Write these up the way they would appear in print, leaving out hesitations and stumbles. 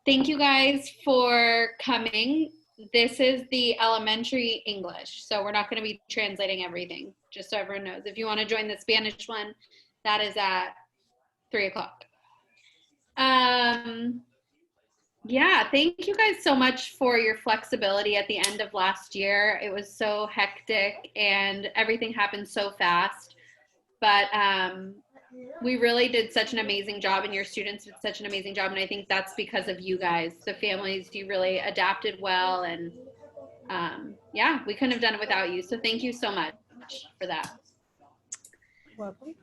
Thank you guys for coming. This is the elementary English, so we're not going to be translating everything, just so everyone knows. If you want to join the Spanish one, that is at 3 o'clock. Yeah, thank you guys so much for your flexibility at the end of last year. It was so hectic and everything happened so fast. But we really did such an amazing job, and your students did such an amazing job. And I think that's because of you guys, the families. You really adapted well. And yeah, we couldn't have done it without you. So thank you so much for that. Welcome.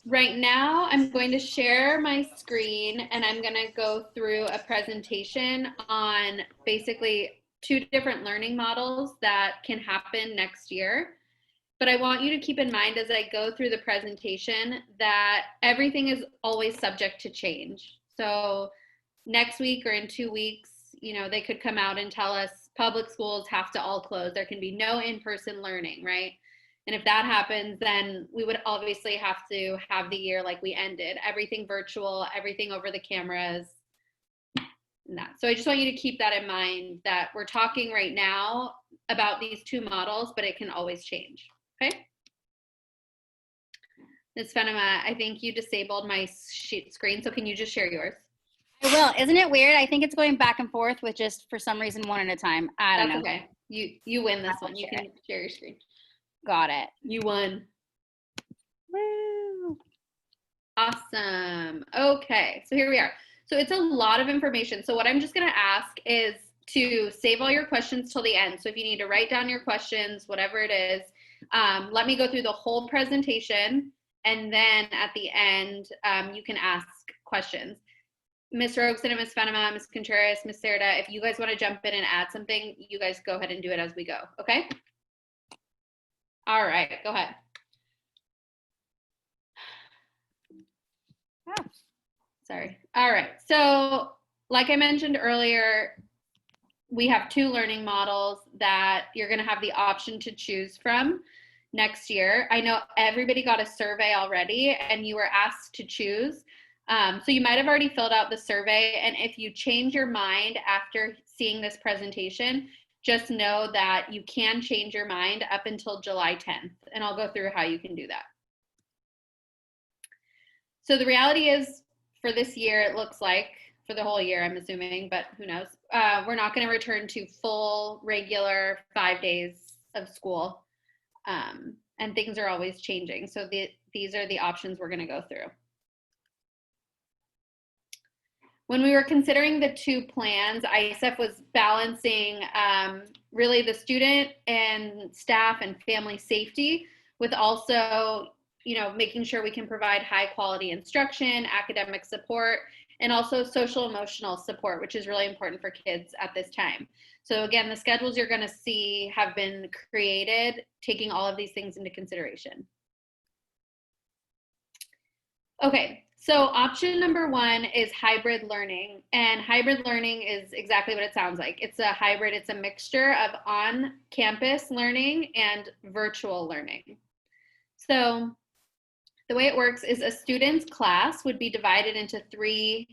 Right now, I'm going to share my screen and I'm going to go through a presentation on basically 2 different learning models that can happen next year. But I want you to keep in mind as I go through the presentation that everything is always subject to change. So next week or in 2 weeks, they could come out and tell us public schools have to all close. There can be no in-person learning, right? And if that happens, then we would obviously have to have the year like we ended. Everything virtual, everything over the cameras. And that. So I just want you to keep that in mind, that we're talking right now about these 2 models, but it can always change. Okay. Ms. Fenema, I think you disabled my sheet screen, so can you just share yours? I will. Isn't it weird? I think it's going back and forth with just, for some reason, one at a time. I don't know. That's okay. You win this one. You can share your screen. Got it. You won. Woo. Awesome. Okay, so here we are. So it's a lot of information. So what I'm just going to ask is to save all your questions till the end. So if you need to write down your questions, whatever it is, let me go through the whole presentation, and then at the end, you can ask questions. Ms. Robeson and Ms. Fenema, Ms. Contreras, Ms. Serda, if you guys want to jump in and add something, you guys go ahead and do it as we go, okay? All right, go ahead. Oh, sorry. All right, so like I mentioned earlier, we have 2 learning models that you're going to have the option to choose from next year. I know everybody got a survey already and you were asked to choose. So you might have already filled out the survey, and if you change your mind after seeing this presentation, just know that you can change your mind up until July 10th, and I'll go through how you can do that. So the reality is, for this year, it looks like, for the whole year, I'm assuming, but who knows, we're not going to return to full, regular 5 days of school, and things are always changing. So these are the options we're going to go through. When we were considering the 2 plans, ISEF was balancing really the student and staff and family safety with also, making sure we can provide high quality instruction, academic support, and also social emotional support, which is really important for kids at this time. So again, the schedules you're going to see have been created taking all of these things into consideration. Okay. So option number 1 is hybrid learning, and hybrid learning is exactly what it sounds like. It's a hybrid, it's a mixture of on-campus learning and virtual learning. So the way it works is a student's class would be divided into 3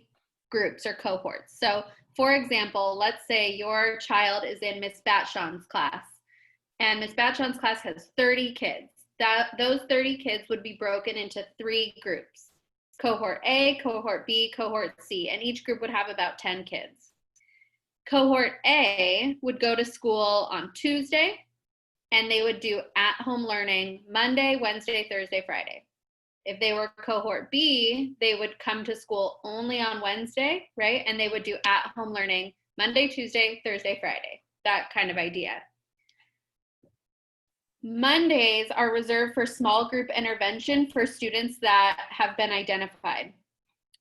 groups or cohorts. So for example, let's say your child is in Miss Batshon's class, and Miss Batshon's class has 30 kids. Those 30 kids would be broken into 3 groups. Cohort A, Cohort B, Cohort C, and each group would have about 10 kids. Cohort A would go to school on Tuesday, and they would do at-home learning Monday, Wednesday, Thursday, Friday. If they were Cohort B, they would come to school only on Wednesday, right? And they would do at-home learning Monday, Tuesday, Thursday, Friday, that kind of idea. Mondays are reserved for small group intervention for students that have been identified.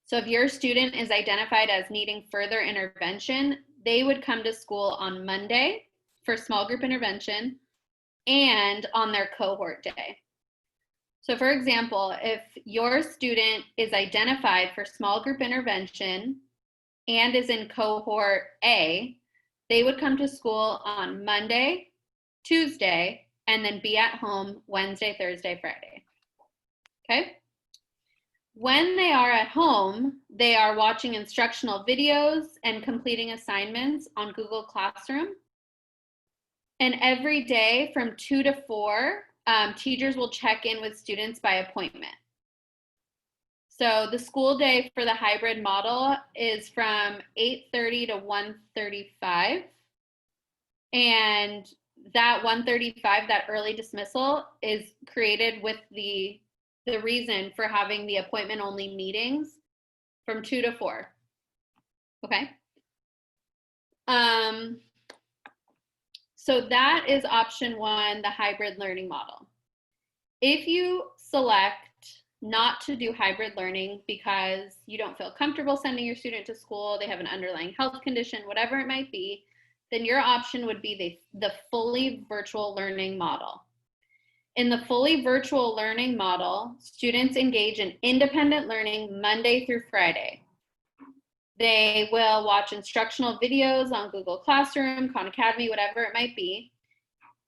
So if your student is identified as needing further intervention, they would come to school on Monday for small group intervention and on their cohort day. So for example, if your student is identified for small group intervention and is in cohort A, they would come to school on Monday, Tuesday, and then be at home Wednesday, Thursday, Friday. Okay? When they are at home, they are watching instructional videos and completing assignments on Google Classroom. And every day from 2 to 4, teachers will check in with students by appointment. So the school day for the hybrid model is from 8:30 to 1:35. And that 1:35, that early dismissal, is created with the reason for having the appointment only meetings from 2 to 4. Okay. So that is option 1, the hybrid learning model. If you select not to do hybrid learning because you don't feel comfortable sending your student to school, they have an underlying health condition, whatever it might be, then your option would be the fully virtual learning model. In the fully virtual learning model, students engage in independent learning Monday through Friday. They will watch instructional videos on Google Classroom, Khan Academy, whatever it might be.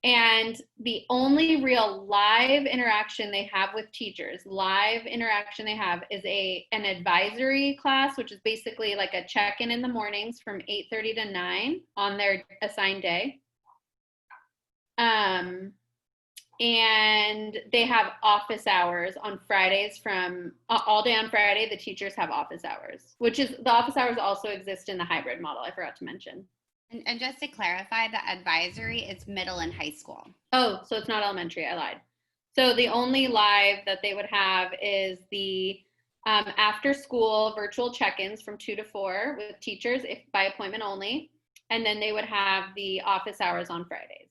And the only real live interaction they have with teachers, is an advisory class, which is basically like a check-in in the mornings from 8:30 to 9 on their assigned day. And they have office hours on Fridays from all day on Friday. The teachers have office hours, which is the office hours also exist in the hybrid model. I forgot to mention. And just to clarify, the advisory is middle and high school. Oh, so it's not elementary. I lied. So the only live that they would have is the after school virtual check-ins from 2 to 4 with teachers, if by appointment only. And then they would have the office hours on Fridays.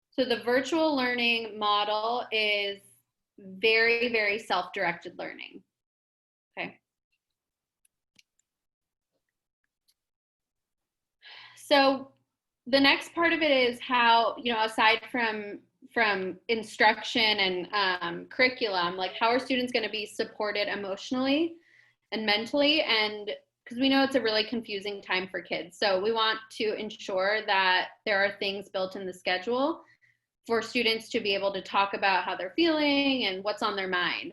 So the virtual learning model is very, very self-directed learning. Okay. So the next part of it is how, aside from instruction and curriculum, like how are students going to be supported emotionally and mentally? And because we know it's a really confusing time for kids. So we want to ensure that there are things built in the schedule for students to be able to talk about how they're feeling and what's on their mind.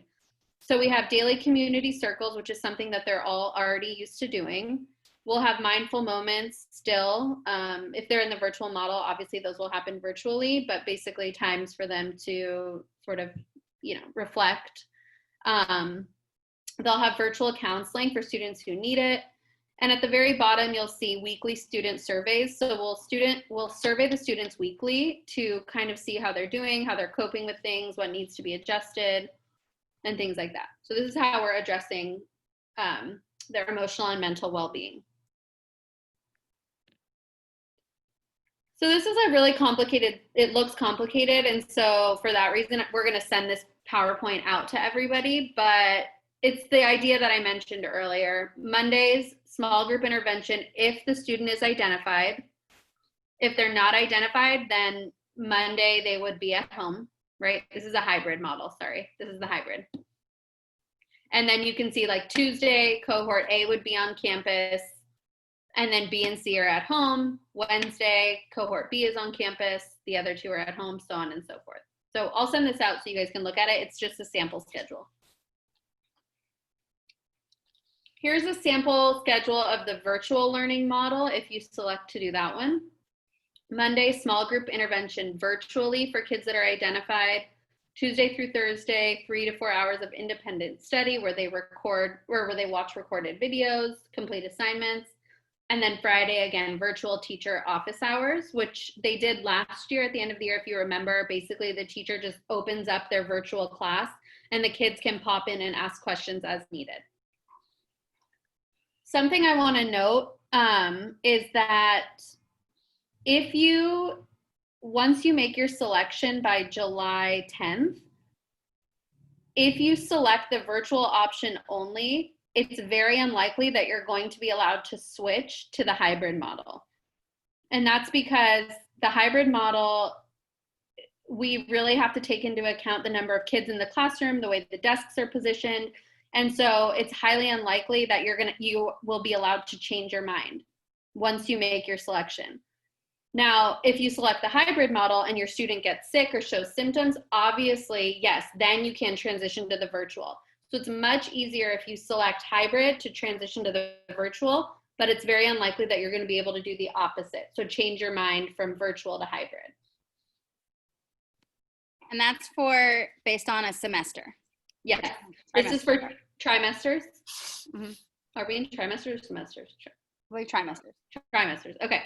So we have daily community circles, which is something that they're all already used to doing. We'll have mindful moments still. If they're in the virtual model, obviously those will happen virtually, but basically times for them to sort of, reflect. They'll have virtual counseling for students who need it. And at the very bottom, you'll see weekly student surveys. So we'll survey the students weekly to kind of see how they're doing, how they're coping with things, what needs to be adjusted, and things like that. So this is how we're addressing their emotional and mental well-being. So this is a really complicated, it looks complicated. And so for that reason, we're going to send this PowerPoint out to everybody, but it's the idea that I mentioned earlier. Mondays, small group intervention if the student is identified. If they're not identified, then Monday they would be at home, right? This is a hybrid model, sorry. This is the hybrid. And then you can see like Tuesday, cohort A would be on campus, and then B and C are at home. Wednesday, cohort B is on campus, the other two are at home, so on and so forth. So I'll send this out so you guys can look at it. It's just a sample schedule. Here's a sample schedule of the virtual learning model if you select to do that one. Monday, small group intervention virtually for kids that are identified. Tuesday through Thursday, 3 to 4 hours of independent study where they watch recorded videos, complete assignments. And then Friday, again, virtual teacher office hours, which they did last year at the end of the year. If you remember, basically the teacher just opens up their virtual class and the kids can pop in and ask questions as needed. Something I want to note is that once you make your selection by July 10th, if you select the virtual option only, it's very unlikely that you're going to be allowed to switch to the hybrid model. And that's because the hybrid model, we really have to take into account the number of kids in the classroom, the way the desks are positioned. And so it's highly unlikely that you will be allowed to change your mind once you make your selection. Now, if you select the hybrid model and your student gets sick or shows symptoms, obviously, yes, then you can transition to the virtual. So it's much easier if you select hybrid to transition to the virtual, but it's very unlikely that you're going to be able to do the opposite. So change your mind from virtual to hybrid. And that's based on a semester. Yes, this is for trimesters. Mm-hmm. Are we in trimesters or semesters? I believe trimesters. Trimesters, okay.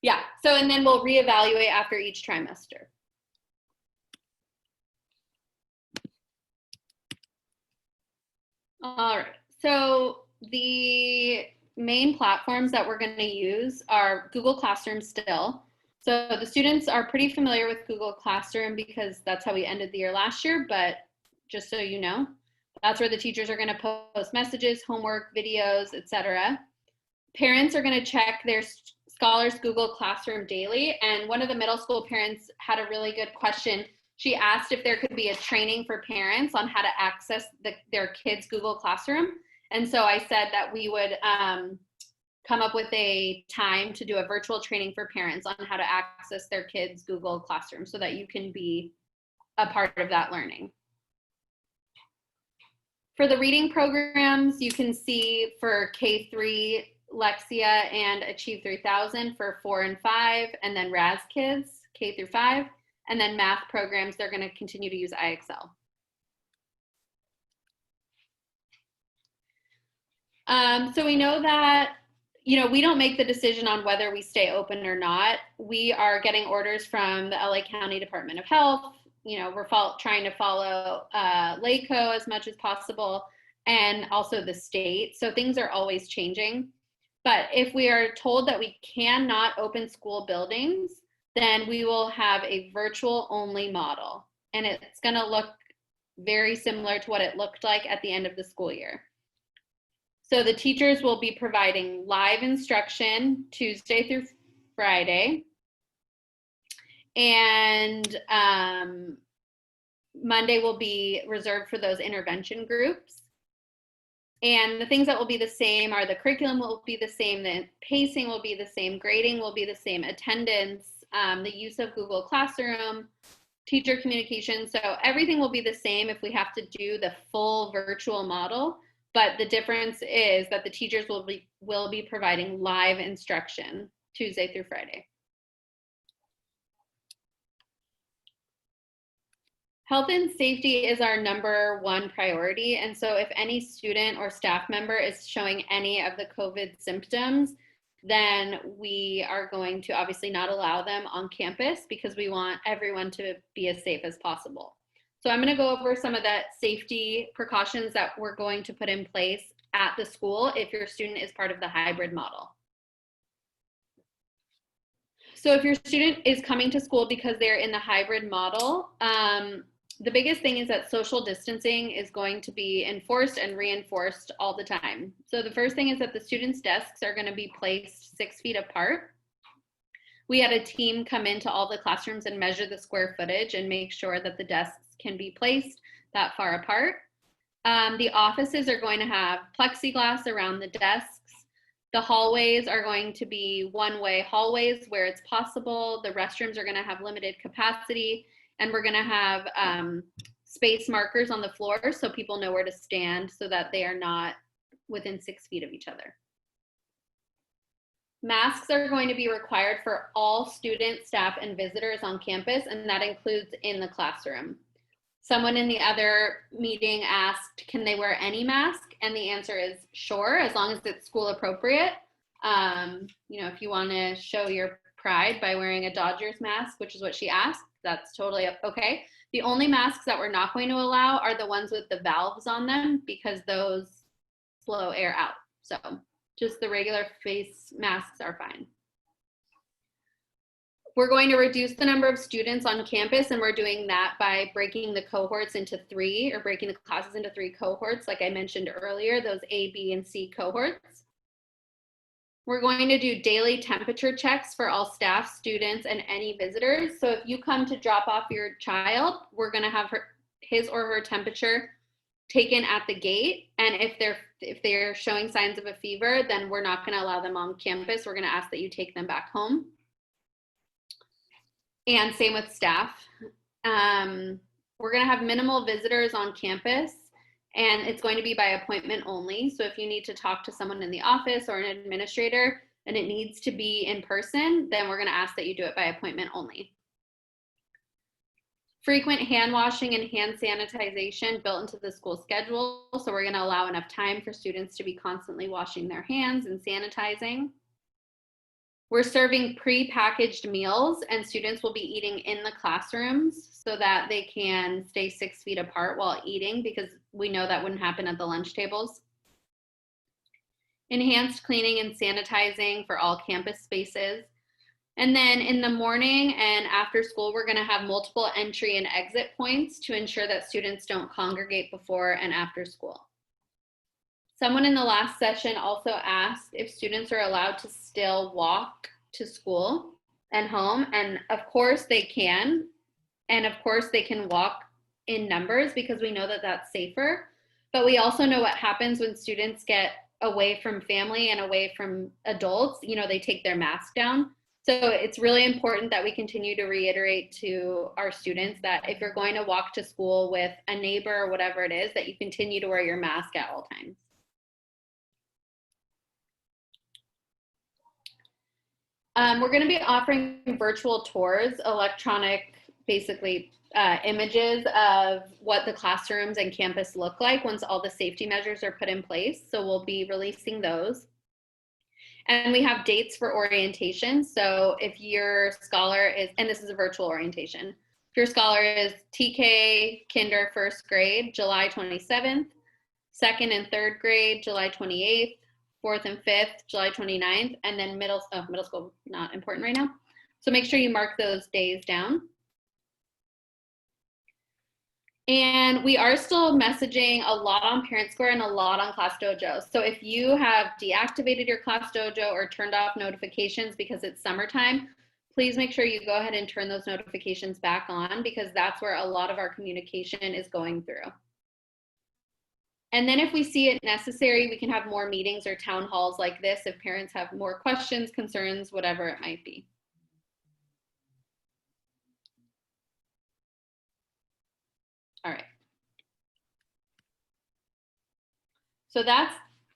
Yeah, so and then we'll reevaluate after each trimester. All right, so the main platforms that we're going to use are Google Classroom still. So the students are pretty familiar with Google Classroom because that's how we ended the year last year, but just so you know, that's where the teachers are going to post messages, homework, videos, etc. Parents are going to check their Scholars Google Classroom daily, and one of the middle school parents had a really good question. She asked if there could be a training for parents on how to access their kids' Google Classroom. And so I said that we would come up with a time to do a virtual training for parents on how to access their kids' Google Classroom so that you can be a part of that learning. For the reading programs, you can see for K3, Lexia and Achieve 3000 for 4 and 5, and then RAS Kids, K through 5. And then math programs, they're going to continue to use IXL. So we know that, we don't make the decision on whether we stay open or not. We are getting orders from the LA County Department of Health. We're trying to follow LACO as much as possible, and also the state. So things are always changing. But if we are told that we cannot open school buildings, then we will have a virtual only model. And it's going to look very similar to what it looked like at the end of the school year. So the teachers will be providing live instruction Tuesday through Friday. And Monday will be reserved for those intervention groups. And the things that will be the same are the curriculum will be the same, the pacing will be the same, grading will be the same, attendance, the use of Google Classroom, teacher communication. So everything will be the same if we have to do the full virtual model. But the difference is that the teachers will be providing live instruction Tuesday through Friday. Health and safety is our #1 priority. And so if any student or staff member is showing any of the COVID symptoms, then we are going to obviously not allow them on campus because we want everyone to be as safe as possible. So I'm going to go over some of the safety precautions that we're going to put in place at the school if your student is part of the hybrid model. So if your student is coming to school because they're in the hybrid model, the biggest thing is that social distancing is going to be enforced and reinforced all the time. So the first thing is that the students' desks are going to be placed 6 feet apart. We had a team come into all the classrooms and measure the square footage and make sure that the desks can be placed that far apart. The offices are going to have plexiglass around the desks. The hallways are going to be one-way hallways where it's possible. The restrooms are going to have limited capacity. And we're going to have space markers on the floor so people know where to stand so that they are not within 6 feet of each other. Masks are going to be required for all students, staff, and visitors on campus, and that includes in the classroom. Someone in the other meeting asked, can they wear any mask? And the answer is sure, as long as it's school appropriate. If you want to show your pride by wearing a Dodgers mask, which is what she asked, that's totally okay. The only masks that we're not going to allow are the ones with the valves on them because those blow air out. So just the regular face masks are fine. We're going to reduce the number of students on campus, and we're doing that by breaking the cohorts into 3, or breaking the classes into 3 cohorts, like I mentioned earlier, those A, B, and C cohorts. We're going to do daily temperature checks for all staff, students, and any visitors. So if you come to drop off your child, we're going to have his or her temperature taken at the gate. And if they're showing signs of a fever, then we're not going to allow them on campus. We're going to ask that you take them back home. And same with staff. We're going to have minimal visitors on campus. and it's going to be by appointment only. So if you need to talk to someone in the office or an administrator and it needs to be in person, then we're going to ask that you do it by appointment only. Frequent hand washing and hand sanitization built into the school schedule. So we're going to allow enough time for students to be constantly washing their hands and sanitizing. We're serving pre-packaged meals, and students will be eating in the classrooms so that they can stay 6 feet apart while eating, because we know that wouldn't happen at the lunch tables. Enhanced cleaning and sanitizing for all campus spaces. And then in the morning and after school, we're going to have multiple entry and exit points to ensure that students don't congregate before and after school. Someone in the last session also asked if students are allowed to still walk to school and home. And of course they can. And of course they can walk in numbers because we know that that's safer. But we also know what happens when students get away from family and away from adults. You know, they take their mask down. So it's really important that we continue to reiterate to our students that if you're going to walk to school with a neighbor or whatever it is, that you continue to wear your mask at all times. We're going to be offering virtual tours, electronic, basically images of what the classrooms and campus look like once all the safety measures are put in place. So we'll be releasing those. And we have dates for orientation. So if your scholar is, and this is a virtual orientation, if your scholar is TK, kinder, first grade, July 27th, second and third grade, July 28th, fourth and fifth, July 29th, and then middle school, not important right now. So make sure you mark those days down. And we are still messaging a lot on Parent Square and a lot on Class Dojo. So if you have deactivated your Class Dojo or turned off notifications because it's summertime, please make sure you go ahead and turn those notifications back on, because that's where a lot of our communication is going through. And then if we see it necessary, we can have more meetings or town halls like this if parents have more questions, concerns, whatever it might be. All right. So that's